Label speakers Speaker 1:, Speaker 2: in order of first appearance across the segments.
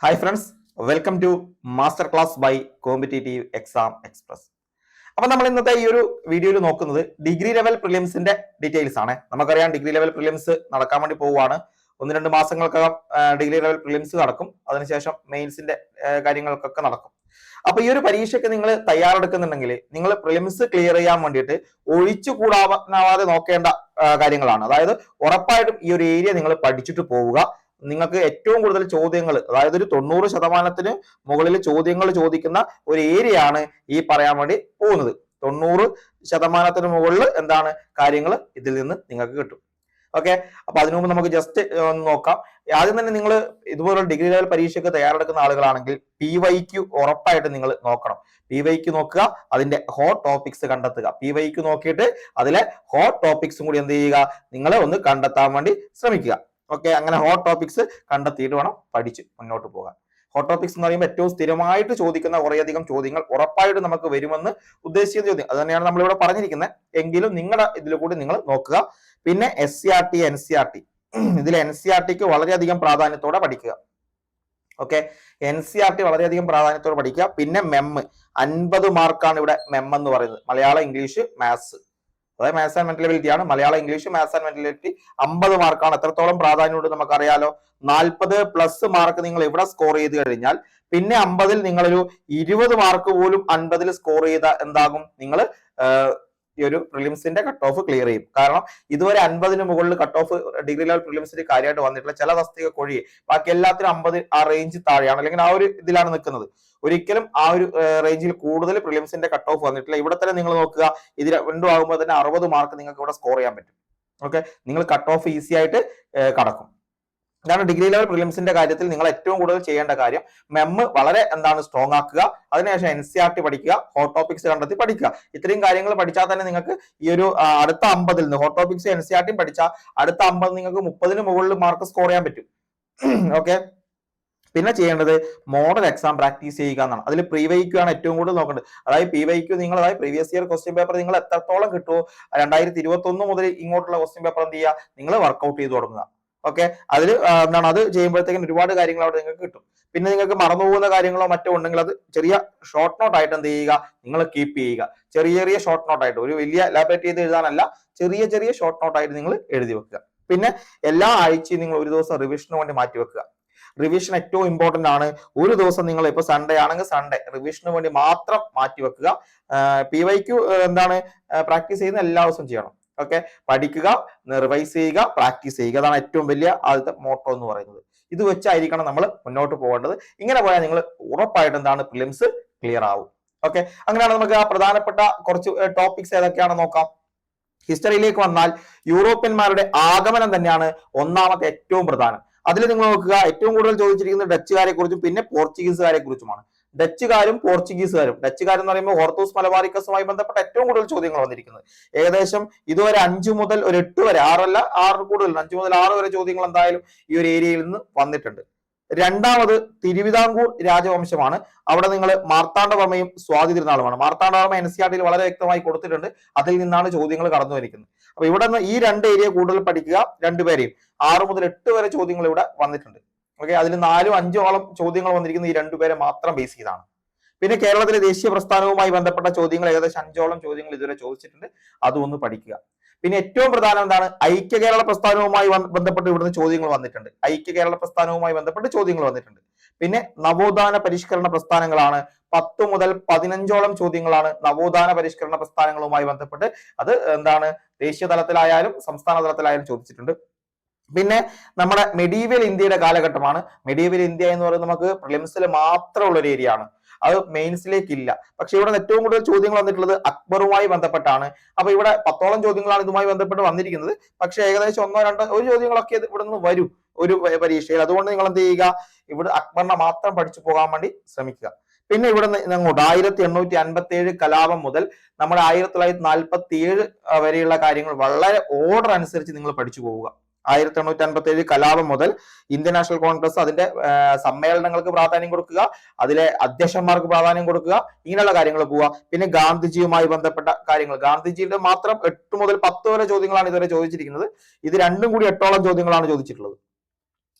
Speaker 1: Hi friends, welcome to master class by competitive exam express. അപ്പൊ നമ്മൾ ഇന്നത്തെ ഈ ഒരു വീഡിയോയിൽ നോക്കുന്നത് ഡിഗ്രി ലെവൽ പ്രിലിംസിന്റെ ഡീറ്റെയിൽസ് ആണ്. നമുക്കറിയാം ഡിഗ്രി ലെവൽ പ്രിലിംസ് നടക്കാൻ വേണ്ടി പോവുകയാണ്. 1-2 മാസങ്ങൾക്കകം ഡിഗ്രി ലെവൽ പ്രിലിംസ് നടക്കും. അതിനുശേഷം മെയിൻസിന്റെ കാര്യങ്ങൾക്കൊക്കെ നടക്കും. അപ്പൊ ഈ ഒരു പരീക്ഷയ്ക്ക് നിങ്ങൾ തയ്യാറെടുക്കുന്നുണ്ടെങ്കിൽ നിങ്ങൾ പ്രിലിംസ് ക്ലിയർ ചെയ്യാൻ വേണ്ടിയിട്ട് ഒഴിച്ചുകൂടാനാവാതെ നോക്കേണ്ട കാര്യങ്ങളാണ്. അതായത് ഉറപ്പായിട്ടും ഈ ഒരു ഏരിയ നിങ്ങൾ പഠിച്ചിട്ട് പോവുക. നിങ്ങൾക്ക് ഏറ്റവും കൂടുതൽ ചോദ്യങ്ങൾ, അതായത് ഒരു 90% മുകളിൽ ചോദ്യങ്ങൾ ചോദിക്കുന്ന ഒരു ഏരിയ ആണ് ഈ പറയാൻ വേണ്ടി പോകുന്നത്. 90% മുകളിൽ എന്താണ് കാര്യങ്ങൾ ഇതിൽ നിന്ന് നിങ്ങൾക്ക് കിട്ടും. ഓക്കെ, അപ്പൊ അതിനു മുമ്പ് നമുക്ക് ജസ്റ്റ് ഒന്ന് നോക്കാം. ആദ്യം തന്നെ നിങ്ങൾ ഇതുപോലുള്ള ഡിഗ്രി ലെവൽ പരീക്ഷയ്ക്ക് തയ്യാറെടുക്കുന്ന ആളുകളാണെങ്കിൽ PYQ ഉറപ്പായിട്ട് നിങ്ങൾ നോക്കണം. PYQ നോക്കുക, അതിന്റെ ഹോട്ട് ടോപ്പിക്സ് കണ്ടെത്തുക. PYQ നോക്കിയിട്ട് അതിലെ ഹോട്ട് ടോപ്പിക്സും കൂടി എന്ത് ചെയ്യുക, നിങ്ങൾ ഒന്ന് കണ്ടെത്താൻ വേണ്ടി ശ്രമിക്കുക. ഓക്കെ, അങ്ങനെ ഹോട്ട് ടോപ്പിക്സ് കണ്ടെത്തിയിട്ട് വേണം പഠിച്ച് മുന്നോട്ട് പോകാൻ. ഹോട്ട് ടോപ്പിക്സ് എന്ന് പറയുമ്പോൾ ഏറ്റവും സ്ഥിരമായിട്ട് ചോദിക്കുന്ന കുറേയധികം ചോദ്യങ്ങൾ ഉറപ്പായിട്ട് നമുക്ക് വരുമെന്ന് ഉദ്ദേശിക്കുന്ന ചോദ്യം അത് തന്നെയാണ് നമ്മളിവിടെ പറഞ്ഞിരിക്കുന്നത്. എങ്കിലും നിങ്ങളുടെ ഇതിൽ കൂടി നിങ്ങൾ നോക്കുക. പിന്നെ SCRT NCRT, ഇതിൽ NCRTക്ക് വളരെയധികം പ്രാധാന്യത്തോടെ പഠിക്കുക. ഓക്കെ, NCRT വളരെയധികം പ്രാധാന്യത്തോടെ പഠിക്കുക. പിന്നെ MEM 50 മാർക്കാണ് ഇവിടെ MEM എന്ന് പറയുന്നത്. മലയാളം, ഇംഗ്ലീഷ്, മാത്സ്, അതായത് മാത്സ് ആൻഡ് മെന്റൽ എബിലിറ്റി ആണ്. Malayalam, English, maths and mental ability 50 മാർക്കാണ്. എത്രത്തോളം പ്രാധാന്യമുണ്ട് നമുക്കറിയാലോ. 40+ മാർക്ക് നിങ്ങൾ ഇവിടെ സ്കോർ ചെയ്ത് കഴിഞ്ഞാൽ പിന്നെ 50-ൽ നിങ്ങളൊരു 20 മാർക്ക് പോലും 50-ൽ സ്കോർ ചെയ്ത എന്താകും, നിങ്ങൾ ഈ ഒരു പ്രിലിംസിന്റെ കട്ട് ഓഫ് ക്ലിയർ ചെയ്യും. കാരണം ഇതുവരെ 50-ന് മുകളിൽ കട്ട് ഓഫ് ഡിഗ്രി ലെവൽ പ്രിലിംസിന് കാര്യമായിട്ട് വന്നിട്ടില്ല. ചില തസ്തിക കൊഴിയെ, ബാക്കി എല്ലാത്തിനും 50 ആ റേഞ്ച് താഴെയാണ്, അല്ലെങ്കിൽ ആ ഒരു ഇതിലാണ് നിൽക്കുന്നത്. ഒരിക്കലും ആ ഒരു റേഞ്ചിൽ കൂടുതൽ പ്രിലിംസിന്റെ കട്ട് ഓഫ് വന്നിട്ടില്ല. ഇവിടെ തന്നെ നിങ്ങൾ നോക്കുക, ഇത് രണ്ടും ആകുമ്പോൾ തന്നെ 60 മാർക്ക് നിങ്ങൾക്ക് ഇവിടെ സ്കോർ ചെയ്യാൻ പറ്റും. ഓക്കെ, നിങ്ങൾ കട്ട് ഓഫ് ഈസി ആയിട്ട് കടക്കും. ഇതാണ് ഡിഗ്രി ലെവൽ പ്രിലിംസിന്റെ കാര്യത്തിൽ നിങ്ങൾ ഏറ്റവും കൂടുതൽ ചെയ്യേണ്ട കാര്യം. MEM വളരെ സ്ട്രോങ് ആക്കുക. അതിനുശേഷം NCRT പഠിക്കുക, ഹോട്ട് ടോപ്പിക്സ് കണ്ടെത്തി പഠിക്കുക. ഇത്രയും കാര്യങ്ങൾ പഠിച്ചാൽ തന്നെ നിങ്ങൾക്ക് ഈ ഒരു അടുത്ത 50-ൽ നിന്ന് ഹോട്ട് ടോപ്പിക്സ് NCRT പഠിച്ചാൽ അടുത്ത 50 നിങ്ങൾക്ക് 30-ന് മുകളിൽ മാർക്ക് സ്കോർ ചെയ്യാൻ പറ്റും. ഓക്കെ, പിന്നെ ചെയ്യേണ്ടത് മോഡൽ എക്സാം പ്രാക്ടീസ് ചെയ്യുക എന്നാണ്. അതിൽ PYQ ആണ് ഏറ്റവും കൂടുതൽ നോക്കേണ്ടത്. അതായത് PYQ നിങ്ങൾ, അതായത് പ്രീവിയസ് ഇയർ ക്വസ്റ്റ്യൻ പേപ്പർ നിങ്ങൾ എത്രത്തോളം കിട്ടുമോ 2021 മുതൽ ഇങ്ങോട്ടുള്ള ക്വസ്റ്റ്യൻ പേപ്പർ എന്ത് ചെയ്യുക, നിങ്ങൾ വർക്ക്ഔട്ട് ചെയ്ത് തുടങ്ങുക. ഓക്കെ, അതിൽ അത് ചെയ്യുമ്പോഴത്തേക്കും ഒരുപാട് കാര്യങ്ങൾ അവിടെ നിങ്ങൾക്ക് കിട്ടും. പിന്നെ നിങ്ങൾക്ക് മറന്നുപോകുന്ന കാര്യങ്ങളോ മറ്റോ ഉണ്ടെങ്കിൽ അത് ചെറിയ ഷോർട്ട് നോട്ട് ആയിട്ട് എന്ത് ചെയ്യുക, നിങ്ങൾ കീപ്പ് ചെയ്യുക. ചെറിയ ചെറിയ ഷോർട്ട് നോട്ട് ആയിട്ട്, ഒരു വലിയ എലാബറേറ്റ് ചെയ്ത് എഴുതാനല്ല, ചെറിയ ചെറിയ ഷോർട്ട് നോട്ട് ആയിട്ട് നിങ്ങൾ എഴുതി വെക്കുക. പിന്നെ എല്ലാ ആഴ്ചയും നിങ്ങൾ ഒരു ദിവസം റിവിഷന് വേണ്ടി മാറ്റി വെക്കുക. റിവിഷൻ ഏറ്റവും ഇമ്പോർട്ടന്റ് ആണ്. ഒരു ദിവസം നിങ്ങൾ ഇപ്പൊ സൺഡേ ആണെങ്കിൽ സൺഡേ റിവിഷന് വേണ്ടി മാത്രം മാറ്റി വെക്കുക. PYQ പ്രാക്ടീസ് ചെയ്യുന്ന എല്ലാ ദിവസവും ചെയ്യണം. ഓക്കെ, പഠിക്കുക, റിവൈസ് ചെയ്യുക, പ്രാക്ടീസ് ചെയ്യുക. അതാണ് ഏറ്റവും വലിയ ആദ്യത്തെ മോട്ടോ എന്ന് പറയുന്നത്. ഇത് വെച്ചായിരിക്കണം നമ്മൾ മുന്നോട്ട് പോകേണ്ടത്. ഇങ്ങനെ പോയാൽ നിങ്ങൾ ഉറപ്പായിട്ട് പ്രിലിംസ് ക്ലിയർ ആവും. ഓക്കെ, അങ്ങനെയാണ് നമുക്ക് ആ പ്രധാനപ്പെട്ട കുറച്ച് ടോപ്പിക്സ് ഏതൊക്കെയാണെന്ന് നോക്കാം. ഹിസ്റ്ററിയിലേക്ക് വന്നാൽ യൂറോപ്യന്മാരുടെ ആഗമനം തന്നെയാണ് ഒന്നാമത്തെ ഏറ്റവും പ്രധാനം. അതിൽ നിങ്ങൾ നോക്കുക, ഏറ്റവും കൂടുതൽ ചോദിച്ചിരിക്കുന്നത് ഡച്ചുകാരെ കുറിച്ചും പിന്നെ പോർച്ചുഗീസുകാരെ കുറിച്ചുമാണ്. ഡച്ചുകാരും പോർച്ചുഗീസുകാരും. ഡച്ചുകാരെന്ന് പറയുമ്പോൾ ഓർത്തോസ് മലബാറിക്കസുമായി ബന്ധപ്പെട്ട ഏറ്റവും കൂടുതൽ ചോദ്യങ്ങൾ വന്നിരിക്കുന്നത്. ഏകദേശം ഇതുവരെ 5 മുതൽ ഒരു 8 വരെ, 6 കൂടുതൽ 5 മുതൽ 6 വരെ ചോദ്യങ്ങൾ എന്തായാലും ഈ ഒരു ഏരിയയിൽ നിന്ന് വന്നിട്ടുണ്ട്. രണ്ടാമത് തിരുവിതാംകൂർ രാജവംശമാണ്. അവിടെ നിങ്ങൾ മാർത്താണ്ഡവർമ്മയും സ്വാതി തിരുനാളുമാണ്. മാർത്താണ്ഡവർമ്മ NCRTയിൽ വളരെ വ്യക്തമായി കൊടുത്തിട്ടുണ്ട്. അതിൽ നിന്നാണ് ചോദ്യങ്ങൾ കടന്നു വന്നിരിക്കുന്നത്. അപ്പൊ ഇവിടെ നിന്ന് ഈ 2 ഏരിയ കൂടുതൽ പഠിക്കുക. രണ്ടുപേരെയും 6 മുതൽ 8 വരെ ചോദ്യങ്ങൾ ഇവിടെ വന്നിട്ടുണ്ട്. ഓക്കെ, അതിൽ 4-5ഓളം ചോദ്യങ്ങൾ വന്നിരിക്കുന്നത് ഈ 2 പേരെ മാത്രം ബേസ് ചെയ്താണ്. പിന്നെ കേരളത്തിലെ ദേശീയ പ്രസ്ഥാനവുമായി ബന്ധപ്പെട്ട ചോദ്യങ്ങൾ ഏകദേശം 5ഓളം ചോദ്യങ്ങൾ ഇതുവരെ ചോദിച്ചിട്ടുണ്ട്. അതും ഒന്ന് പഠിക്കുക. പിന്നെ ഏറ്റവും പ്രധാനം എന്താണ്, ഐക്യ കേരള പ്രസ്ഥാനവുമായി ബന്ധപ്പെട്ട് ഇവിടുന്ന് ചോദ്യങ്ങൾ വന്നിട്ടുണ്ട്. ഐക്യ കേരള പ്രസ്ഥാനവുമായി ബന്ധപ്പെട്ട് ചോദ്യങ്ങൾ വന്നിട്ടുണ്ട്. പിന്നെ നവോത്ഥാന പരിഷ്കരണ പ്രസ്ഥാനങ്ങളാണ്. 10 മുതൽ 15ഓളം ചോദ്യങ്ങളാണ് നവോത്ഥാന പരിഷ്കരണ പ്രസ്ഥാനങ്ങളുമായി ബന്ധപ്പെട്ട്. അത് ദേശീയ തലത്തിലായാലും സംസ്ഥാന തലത്തിലായാലും ചോദിച്ചിട്ടുണ്ട്. പിന്നെ നമ്മുടെ മെഡീവൽ ഇന്ത്യയുടെ കാലഘട്ടമാണ്. മെഡീവൽ ഇന്ത്യ എന്ന് പറയുന്നത് നമുക്ക് പ്രിലിംസിൽ മാത്രമുള്ള ഒരു ഏരിയ ആണ്. അത് മെയിൻസിലേക്ക് ഇല്ല. പക്ഷെ ഇവിടെ ഏറ്റവും കൂടുതൽ ചോദ്യങ്ങൾ വന്നിട്ടുള്ളത് അക്ബറുമായി ബന്ധപ്പെട്ടാണ്. അപ്പൊ ഇവിടെ 10ഓളം ചോദ്യങ്ങളാണ് ഇതുമായി ബന്ധപ്പെട്ട് വന്നിരിക്കുന്നത്. പക്ഷെ ഏകദേശം 1-2 ചോദ്യങ്ങളൊക്കെ ഇവിടെ നിന്ന് വരും ഒരു പരീക്ഷയിൽ. അതുകൊണ്ട് നിങ്ങൾ എന്ത് ചെയ്യുക, ഇവിടെ അക്ബറിനെ മാത്രം പഠിച്ചു പോകാൻ വേണ്ടി ശ്രമിക്കുക. പിന്നെ ഇവിടെ നിന്ന് അങ്ങോട്ട് 1857 കലാപം മുതൽ നമ്മുടെ 1947 വരെയുള്ള കാര്യങ്ങൾ വളരെ ഓർഡർ അനുസരിച്ച് നിങ്ങൾ പഠിച്ചു പോവുക. 1857 കലാപം മുതൽ ഇന്ത്യൻ നാഷണൽ കോൺഗ്രസ് അതിന്റെ സമ്മേളനങ്ങൾക്ക് പ്രാധാന്യം കൊടുക്കുക, അതിലെ അധ്യക്ഷന്മാർക്ക് പ്രാധാന്യം കൊടുക്കുക, ഇങ്ങനെയുള്ള കാര്യങ്ങൾ പോവുക. പിന്നെ ഗാന്ധിജിയുമായി ബന്ധപ്പെട്ട കാര്യങ്ങൾ, ഗാന്ധിജിയുടെ മാത്രം 8 മുതൽ 10 വരെ ചോദ്യങ്ങളാണ് ഇതുവരെ ചോദിച്ചിരിക്കുന്നത്. ഇത് രണ്ടും കൂടി 8ഓളം ചോദ്യങ്ങളാണ് ചോദിച്ചിട്ടുള്ളത്.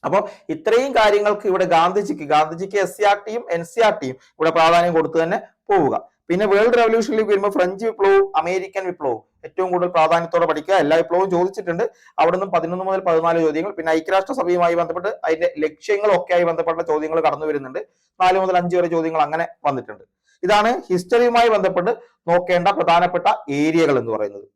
Speaker 1: അപ്പോൾ ഇത്രയും കാര്യങ്ങൾക്ക് ഇവിടെ ഗാന്ധിജിക്ക് SCRTയും NCRTയും ഇവിടെ പ്രാധാന്യം കൊടുത്തു തന്നെ പോവുക. പിന്നെ വേൾഡ് റെവല്യൂഷനിലേക്ക് വരുമ്പോൾ ഫ്രഞ്ച് വിപ്ലവവും അമേരിക്കൻ വിപ്ലവവും ഏറ്റവും കൂടുതൽ പ്രാധാന്യത്തോടെ പഠിക്കുക. എല്ലാ വിപ്ലവവും ചോദിച്ചിട്ടുണ്ട്. അവിടെ നിന്നും 11 മുതൽ 14 ചോദ്യങ്ങൾ. പിന്നെ ഐക്യരാഷ്ട്രസഭയുമായി ബന്ധപ്പെട്ട് അതിന്റെ ലക്ഷ്യങ്ങളും ഒക്കെ ആയി ബന്ധപ്പെട്ട ചോദ്യങ്ങൾ കടന്നു വരുന്നുണ്ട്. 4 മുതൽ 5 വരെ ചോദ്യങ്ങൾ അങ്ങനെ വന്നിട്ടുണ്ട്. ഇതാണ് ഹിസ്റ്ററിയുമായി ബന്ധപ്പെട്ട് നോക്കേണ്ട പ്രധാനപ്പെട്ട ഏരിയകൾ എന്ന് പറയുന്നത്.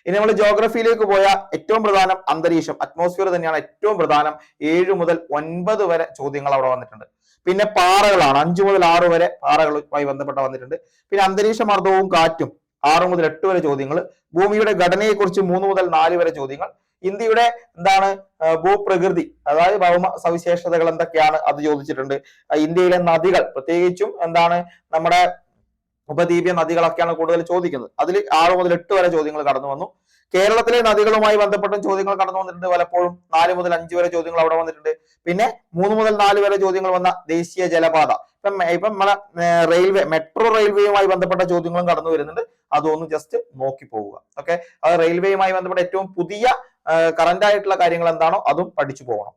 Speaker 1: ഇനി നമ്മൾ ജോഗ്രഫിയിലേക്ക് പോയ ഏറ്റവും പ്രധാനം അന്തരീക്ഷം, അറ്റ്മോസ്ഫിയർ തന്നെയാണ് ഏറ്റവും പ്രധാനം. 7 മുതൽ 9 വരെ ചോദ്യങ്ങൾ അവിടെ വന്നിട്ടുണ്ട്. പിന്നെ പാറകളാണ് 5 മുതൽ 6 വരെ പാറകളുമായി ബന്ധപ്പെട്ട വന്നിട്ടുണ്ട്. പിന്നെ അന്തരീക്ഷ മർദ്ദവും കാറ്റും 6 മുതൽ 8 വരെ ചോദ്യങ്ങൾ. ഭൂമിയുടെ ഘടനയെക്കുറിച്ച് 3 മുതൽ 4 വരെ ചോദ്യങ്ങൾ. ഇന്ത്യയുടെ എന്താണ് ഭൂപ്രകൃതി, അതായത് ഭൗമ സവിശേഷതകൾ എന്തൊക്കെയാണ് അത് ചോദിച്ചിട്ടുണ്ട്. ഇന്ത്യയിലെ നദികൾ, പ്രത്യേകിച്ചും എന്താണ് നമ്മുടെ ഉപദ്വീപീയ നദികളൊക്കെയാണ് കൂടുതൽ ചോദിക്കുന്നത്. അതിൽ 6 മുതൽ 8 വരെ ചോദ്യങ്ങൾ കടന്നു വന്നു. കേരളത്തിലെ നദികളുമായി ബന്ധപ്പെട്ടും ചോദ്യങ്ങൾ കടന്നു വന്നിട്ടുണ്ട്. പലപ്പോഴും 4 മുതൽ 5 വരെ ചോദ്യങ്ങൾ അവിടെ വന്നിട്ടുണ്ട്. പിന്നെ 3 മുതൽ 4 വരെ ചോദ്യങ്ങൾ വന്ന ദേശീയ ജലപാത, ഇപ്പം നമ്മളെ മെട്രോ റെയിൽവേയുമായി ബന്ധപ്പെട്ട ചോദ്യങ്ങളും കടന്നു വരുന്നുണ്ട്. അതൊന്ന് ജസ്റ്റ് നോക്കി പോവുക. ഓക്കെ, അത് റെയിൽവേയുമായി ബന്ധപ്പെട്ട ഏറ്റവും പുതിയ കറന്റ് ആയിട്ടുള്ള കാര്യങ്ങൾ എന്താണോ അതും പഠിച്ചു പോകണം.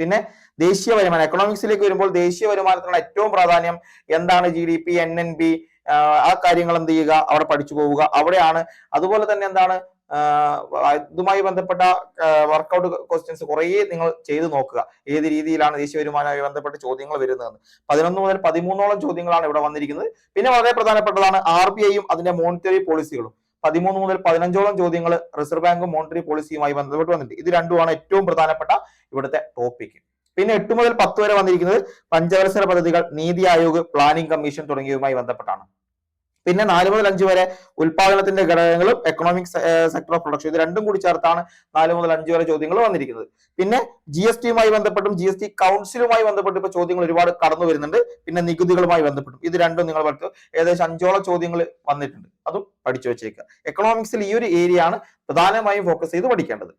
Speaker 1: പിന്നെ ദേശീയ വരുമാനം, എക്കണോമിക്സിലേക്ക് വരുമ്പോൾ ദേശീയ വരുമാനത്തിനുള്ള ഏറ്റവും പ്രാധാന്യം എന്താണ്, GDP, NNB, ആ കാര്യങ്ങൾ എന്ത് ചെയ്യുക, അവിടെ പഠിച്ചു പോവുക. അവിടെയാണ്. അതുപോലെ തന്നെ എന്താണ് ഇതുമായി ബന്ധപ്പെട്ട വർക്കൗട്ട് ക്വസ്റ്റ്യൻസ് കുറേ നിങ്ങൾ ചെയ്ത് നോക്കുക. ഏത് രീതിയിലാണ് ദേശീയ വരുമാനവുമായി ബന്ധപ്പെട്ട ചോദ്യങ്ങൾ വരുന്നതെന്ന്. 11 മുതൽ 13ഓളം ചോദ്യങ്ങളാണ് ഇവിടെ വന്നിരിക്കുന്നത്. പിന്നെ വളരെ പ്രധാനപ്പെട്ടതാണ് RBIയും അതിന്റെ മോണിറ്ററി പോളിസികളും. 13 മുതൽ 15ഓളം ചോദ്യങ്ങൾ റിസർവ് ബാങ്കും മോണിറ്ററി പോളിസിയുമായി ബന്ധപ്പെട്ട് വന്നിട്ടുണ്ട്. ഇത് രണ്ടുമാണ് ഏറ്റവും പ്രധാനപ്പെട്ട ഇവിടുത്തെ ടോപ്പിക്. പിന്നെ 8 മുതൽ 10 വരെ വന്നിരിക്കുന്നത് പഞ്ചവത്സര പദ്ധതികൾ, നീതി ആയോഗ്, പ്ലാനിംഗ് കമ്മീഷൻ തുടങ്ങിയവയുമായി ബന്ധപ്പെട്ടാണ്. പിന്നെ 4 മുതൽ 5 വരെ ഉൽപാദനത്തിന്റെ ഘടകങ്ങളും എക്കണോമിക് സെക്ടർ ഓഫ് പ്രൊഡക്ഷൻ, ഇത് രണ്ടും കൂടി ചേർത്താണ് 4 മുതൽ 5 വരെ ചോദ്യങ്ങൾ വന്നിരിക്കുന്നത്. പിന്നെ GSTയുമായി ബന്ധപ്പെട്ടും GST കൗൺസിലുമായി ബന്ധപ്പെട്ടും ഇപ്പൊ ചോദ്യങ്ങൾ ഒരുപാട് കടന്നു വരുന്നുണ്ട്. പിന്നെ നികുതികളുമായി ബന്ധപ്പെട്ടും ഇത് രണ്ടും നിങ്ങൾ പഠിച്ചു. ഏകദേശം 5ഓളം ചോദ്യങ്ങൾ വന്നിട്ടുണ്ട്. അതും പഠിച്ചു വെച്ചേക്കുക. എക്കണോമിക്സിൽ ഈ ഒരു ഏരിയ ആണ് പ്രധാനമായും ഫോക്കസ് ചെയ്ത് പഠിക്കേണ്ടത്.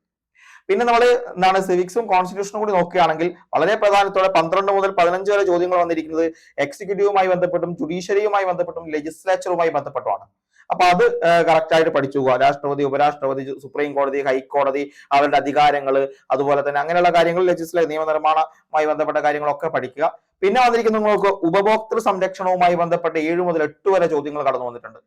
Speaker 1: പിന്നെ നമ്മൾ എന്താണ് സിവിക്സും കോൺസ്റ്റിറ്റ്യൂഷനും കൂടി നോക്കുകയാണെങ്കിൽ വളരെ പ്രധാനത്തോടെ 12 മുതൽ 15 വരെ ചോദ്യങ്ങൾ വന്നിരിക്കുന്നത് എക്സിക്യൂട്ടീവുമായി ബന്ധപ്പെട്ടും ജുഡീഷ്യറിയുമായി ബന്ധപ്പെട്ടും ലെജിസ്ലേച്ചറുമായി ബന്ധപ്പെട്ടുമാണ്. അപ്പൊ അത് കറക്റ്റ് ആയിട്ട് പഠിച്ചു പോവുക. രാഷ്ട്രപതി, ഉപരാഷ്ട്രപതി, സുപ്രീം കോടതി, ഹൈക്കോടതി, അവരുടെ അധികാരങ്ങൾ, അതുപോലെ തന്നെ അങ്ങനെയുള്ള കാര്യങ്ങൾ, നിയമനിർമ്മാണവുമായി ബന്ധപ്പെട്ട കാര്യങ്ങളൊക്കെ പഠിക്കുക. പിന്നെ വന്നിരിക്കുന്ന നിങ്ങൾക്ക് ഉപഭോക്തൃ സംരക്ഷണവുമായി ബന്ധപ്പെട്ട് 7 മുതൽ 8 വരെ ചോദ്യങ്ങൾ കടന്നു വന്നിട്ടുണ്ട്.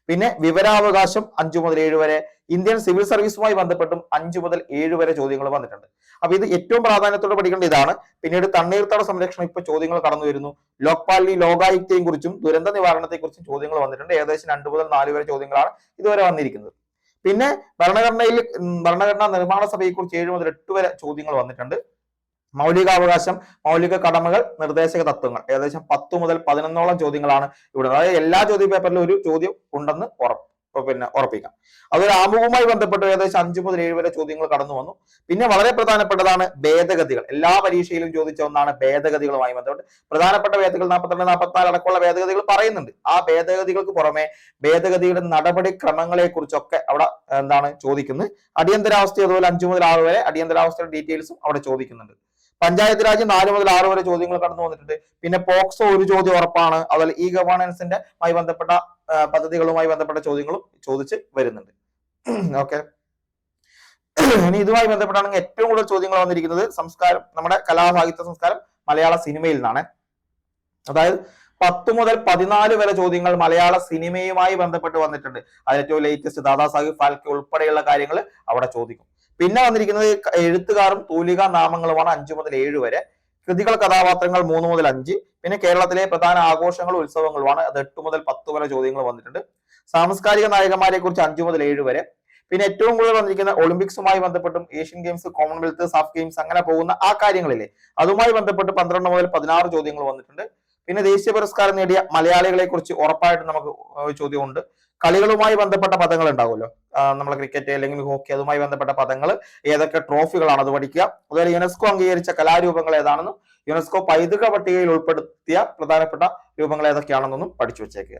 Speaker 1: പിന്നെ വിവരാവകാശം 5 മുതൽ 7 വരെ, ഇന്ത്യൻ സിവിൽ സർവീസുമായി ബന്ധപ്പെട്ടും 5 മുതൽ 7 വരെ ചോദ്യങ്ങൾ വന്നിട്ടുണ്ട്. അപ്പൊ ഇത് ഏറ്റവും പ്രാധാന്യത്തോടെ പഠിക്കേണ്ട ഇതാണ്. പിന്നീട് തണ്ണീർത്തട സംരക്ഷണം ഇപ്പൊ ചോദ്യങ്ങൾ കടന്നു വരുന്നു. ലോക്പാലിനെയും ലോകായുക്തയും കുറിച്ചും ദുരന്ത നിവാരണത്തെ കുറിച്ചും ചോദ്യങ്ങൾ വന്നിട്ടുണ്ട്. ഏകദേശം 2 മുതൽ 4 വരെ ചോദ്യങ്ങളാണ് ഇതുവരെ വന്നിരിക്കുന്നത്. പിന്നെ ഭരണഘടനാ നിർമ്മാണ സഭയെ കുറിച്ച് 7 മുതൽ 8 വരെ ചോദ്യങ്ങൾ വന്നിട്ടുണ്ട്. മൗലികാവകാശം, മൗലിക കടമകൾ, നിർദ്ദേശക തത്വങ്ങൾ, ഏകദേശം 10 മുതൽ 11ഓളം ചോദ്യങ്ങളാണ് ഇവിടെ. അതായത് എല്ലാ ചോദ്യ പേപ്പറിലും ഒരു ചോദ്യം ഉണ്ടെന്ന് ഉറപ്പിക്കാം. അതൊരു ആമുഖവുമായി ബന്ധപ്പെട്ട് ഏകദേശം 5 മുതൽ 7 വരെ ചോദ്യങ്ങൾ കടന്നു വന്നു. പിന്നെ വളരെ പ്രധാനപ്പെട്ടതാണ് ഭേദഗതികൾ. എല്ലാ പരീക്ഷയിലും ചോദിച്ച ഒന്നാണ് ഭേദഗതികളുമായി ബന്ധപ്പെട്ട്. പ്രധാനപ്പെട്ട ഭേദഗതികൾ 42, 44 അടക്കമുള്ള ഭേദഗതികൾ പറയുന്നുണ്ട്. ആ ഭേദഗതികൾക്ക് പുറമെ ഭേദഗതിയുടെ നടപടിക്രമങ്ങളെ കുറിച്ചൊക്കെ അവിടെ എന്താണ് ചോദിക്കുന്നത്. അടിയന്തരാവസ്ഥ അതുപോലെ 5 മുതൽ 6 വരെ അടിയന്തരാവസ്ഥയുടെ ഡീറ്റെയിൽസും അവിടെ ചോദിക്കുന്നുണ്ട്. പഞ്ചായത്ത് രാജ് 4 മുതൽ 6 വരെ ചോദ്യങ്ങൾ കടന്നു വന്നിട്ടുണ്ട്. പിന്നെ പോക്സോ ഒരു ചോദ്യം ഉറപ്പാണ്. അതുപോലെ ഈ ഗവേണൻസിന്റെ ബന്ധപ്പെട്ട പദ്ധതികളുമായി ബന്ധപ്പെട്ട ചോദ്യങ്ങളും ചോദിച്ച് വരുന്നുണ്ട്. ഓക്കെ, ഇനി ഇതുമായി ബന്ധപ്പെട്ടാണെങ്കിൽ ഏറ്റവും കൂടുതൽ ചോദ്യങ്ങൾ വന്നിരിക്കുന്നത് സംസ്കാരം, നമ്മുടെ കലാസാഹിത്യ സംസ്കാരം, മലയാള സിനിമയിൽ നിന്നാണ്. അതായത് 10 മുതൽ 14 വരെ ചോദ്യങ്ങൾ മലയാള സിനിമയുമായി ബന്ധപ്പെട്ട് വന്നിട്ടുണ്ട്. അതിൽ ഏറ്റവും ലേറ്റസ്റ്റ് ദാദാസാഹിബ് ഫാൽക്കെ ഉൾപ്പെടെയുള്ള കാര്യങ്ങൾ അവിടെ ചോദിക്കും. പിന്നെ വന്നിരിക്കുന്നത് എഴുത്തുകാരും തൂലിക നാമങ്ങളുമാണ് 5 മുതൽ 7 വരെ. കൃതികൾ, കഥാപാത്രങ്ങൾ 3 മുതൽ 5. പിന്നെ കേരളത്തിലെ പ്രധാന ആഘോഷങ്ങളും ഉത്സവങ്ങളുമാണ്. അത് 8 മുതൽ 10 വരെ ചോദ്യങ്ങൾ വന്നിട്ടുണ്ട്. സാംസ്കാരിക നായകന്മാരെ കുറിച്ച് 5 മുതൽ 7 വരെ. പിന്നെ ഏറ്റവും കൂടുതൽ വന്നിരിക്കുന്ന ഒളിമ്പിക്സുമായി ബന്ധപ്പെട്ടും Asian games, Commonwealth, SAF games അങ്ങനെ പോകുന്ന ആ കാര്യങ്ങളില്ലേ, അതുമായി ബന്ധപ്പെട്ട് 12 മുതൽ 16 ചോദ്യങ്ങൾ വന്നിട്ടുണ്ട്. പിന്നെ ദേശീയ പുരസ്കാരം നേടിയ മലയാളികളെ കുറിച്ച് ഉറപ്പായിട്ടും നമുക്ക് ചോദ്യമുണ്ട്. കളികളുമായി ബന്ധപ്പെട്ട പദങ്ങൾ ഉണ്ടാവുമല്ലോ, നമ്മളെ ക്രിക്കറ്റ് അല്ലെങ്കിൽ ഹോക്കി, അതുമായി ബന്ധപ്പെട്ട പദങ്ങൾ, ഏതൊക്കെ ട്രോഫികളാണ് അത് പഠിക്കുക. അതുപോലെ യുനെസ്കോ അംഗീകരിച്ച കലാരൂപങ്ങൾ ഏതാണെന്നും യുനെസ്കോ പൈതൃക പട്ടികയിൽ ഉൾപ്പെടുത്തിയ പ്രധാനപ്പെട്ട രൂപങ്ങൾ ഏതൊക്കെയാണെന്നൊന്നും പഠിച്ചു വെച്ചേക്കുക.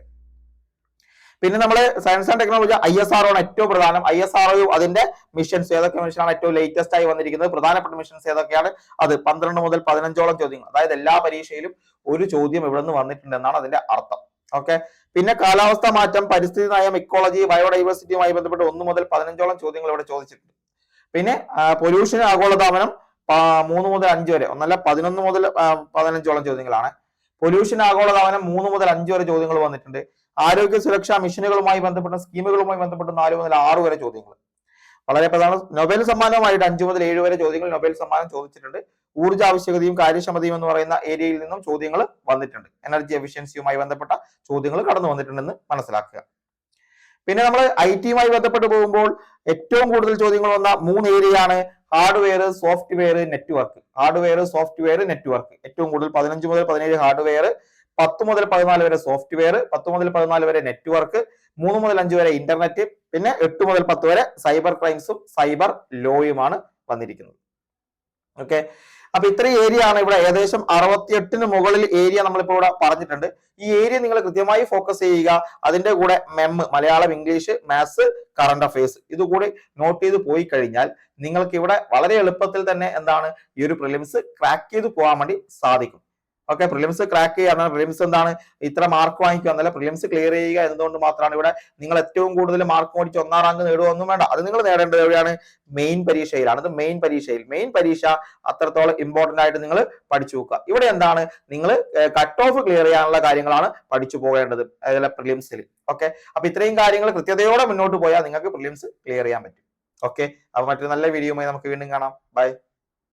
Speaker 1: പിന്നെ നമ്മൾ സയൻസ് ആൻഡ് ടെക്നോളജി ISRO ആണ് ഏറ്റവും പ്രധാനം. ISRO അതിന്റെ മിഷൻസ്, ഏതൊക്കെ മിഷനാണ് ഏറ്റവും ലേറ്റസ്റ്റ് ആയി വന്നിരിക്കുന്നത്, പ്രധാനപ്പെട്ട മിഷൻസ് ഏതൊക്കെയാണ്, അത് 12 മുതൽ 15ഓളം ചോദ്യങ്ങൾ. അതായത് എല്ലാ പരീക്ഷയിലും ഒരു ചോദ്യം ഇവിടെ നിന്ന് വന്നിട്ടുണ്ട് എന്നാണ് അതിന്റെ അർത്ഥം. ഓക്കെ, പിന്നെ കാലാവസ്ഥാ മാറ്റം, പരിസ്ഥിതി നയം, ഇക്കോളജി, ബയോഡൈവേഴ്സിറ്റിയുമായി ബന്ധപ്പെട്ട് 1 മുതൽ 15ഓളം ചോദ്യങ്ങൾ ഇവിടെ ചോദിച്ചിട്ടുണ്ട്. പിന്നെ പൊല്യൂഷൻ, ആഗോളതാപനം, 3 മുതൽ 5 വരെ, ഒന്നല്ല 11 മുതൽ 15ഓളം ചോദ്യങ്ങളാണ്. പൊല്യൂഷൻ ആഗോളതാപനം 3 മുതൽ 5 വരെ ചോദ്യങ്ങൾ വന്നിട്ടുണ്ട്. ആരോഗ്യ സുരക്ഷാ മിഷനുകളുമായി ബന്ധപ്പെട്ട സ്കീമുകളുമായി ബന്ധപ്പെട്ട് 4 മുതൽ 6 വരെ ചോദ്യങ്ങൾ. വളരെ പ്രധാന നൊബേൽ സമ്മാനവുമായിട്ട് 5 മുതൽ 7 വരെ ചോദ്യങ്ങൾ നൊബേൽ സമ്മാനം ചോദിച്ചിട്ടുണ്ട്. ഊർജ്ജ ആവശ്യകതയും കാര്യക്ഷമതയും എന്ന് പറയുന്ന ഏരിയയിൽ നിന്നും ചോദ്യങ്ങൾ വന്നിട്ടുണ്ട്. എനർജി എഫിഷ്യൻസിയുമായി ബന്ധപ്പെട്ട ചോദ്യങ്ങൾ കടന്നു വന്നിട്ടുണ്ടെന്ന് മനസ്സിലാക്കുക. പിന്നെ നമ്മൾ IT-യുമായി ബന്ധപ്പെട്ട് പോകുമ്പോൾ ഏറ്റവും കൂടുതൽ ചോദ്യങ്ങൾ വന്ന 3 ഏരിയയാണ് hardware, software, network. Hardware, software, network. ഏറ്റവും കൂടുതൽ 15 മുതൽ 17 ഹാർഡ്വെയർ, 10 മുതൽ 14 വരെ സോഫ്റ്റ്വെയർ, 10 മുതൽ 14 വരെ നെറ്റ്വർക്ക്, 3 മുതൽ 5 വരെ ഇന്റർനെറ്റ്, പിന്നെ 8 മുതൽ 10 വരെ സൈബർ ക്രൈംസും സൈബർ ലോയുമാണ് വന്നിരിക്കുന്നത്. ഓക്കെ, അപ്പൊ ഇത്രയും ഏരിയ ആണ് ഇവിടെ. ഏകദേശം 68 മുകളിൽ ഏരിയ നമ്മളിപ്പോൾ ഇവിടെ പറഞ്ഞിട്ടുണ്ട്. ഈ ഏരിയ നിങ്ങൾ കൃത്യമായി ഫോക്കസ് ചെയ്യുക. അതിന്റെ കൂടെ Malayalam, English, maths, current affairs ഇതുകൂടി നോട്ട് ചെയ്ത് പോയി കഴിഞ്ഞാൽ നിങ്ങൾക്ക് ഇവിടെ വളരെ എളുപ്പത്തിൽ തന്നെ എന്താണ് ഈ ഒരു പ്രിലിംസ് ക്രാക്ക് ചെയ്ത് പോകാൻ വേണ്ടി സാധിക്കും. ഓക്കെ, പ്രിലിംസ് ക്രാക്ക് ചെയ്യുക, പ്രിലിംസ് എന്താണ് ഇത്ര മാർക്ക് വാങ്ങിക്കുക എന്നല്ല, പ്രിലിംസ് ക്ലിയർ ചെയ്യുക എന്നതുകൊണ്ട് മാത്രമാണ് ഇവിടെ നിങ്ങൾ ഏറ്റവും കൂടുതൽ മാർക്ക് മേടിച്ച് 1ാം റാങ്ക് നേടുകയൊന്നും വേണ്ട. അത് നിങ്ങൾ നേടേണ്ടത് എവിടെയാണ്? മെയിൻ പരീക്ഷയിലാണ്. അത് മെയിൻ പരീക്ഷയിൽ, മെയിൻ പരീക്ഷ അത്രത്തോളം ഇമ്പോർട്ടന്റ് ആയിട്ട് നിങ്ങൾ പഠിച്ചു വെക്കുക. ഇവിടെ എന്താണ് നിങ്ങൾ കട്ട് ഓഫ് ക്ലിയർ ചെയ്യാനുള്ള കാര്യങ്ങളാണ് പഠിച്ചു പോകേണ്ടത് അതുപോലെ പ്രിലിംസിൽ. ഓക്കെ, അപ്പൊ ഇത്രയും കാര്യങ്ങൾ കൃത്യതയോടെ മുന്നോട്ട് പോയാൽ നിങ്ങൾക്ക് പ്രിലിംസ് ക്ലിയർ ചെയ്യാൻ പറ്റും. ഓക്കെ, അപ്പൊ മറ്റൊരു നല്ല വീഡിയോയുമായി നമുക്ക് വീണ്ടും കാണാം. ബൈ.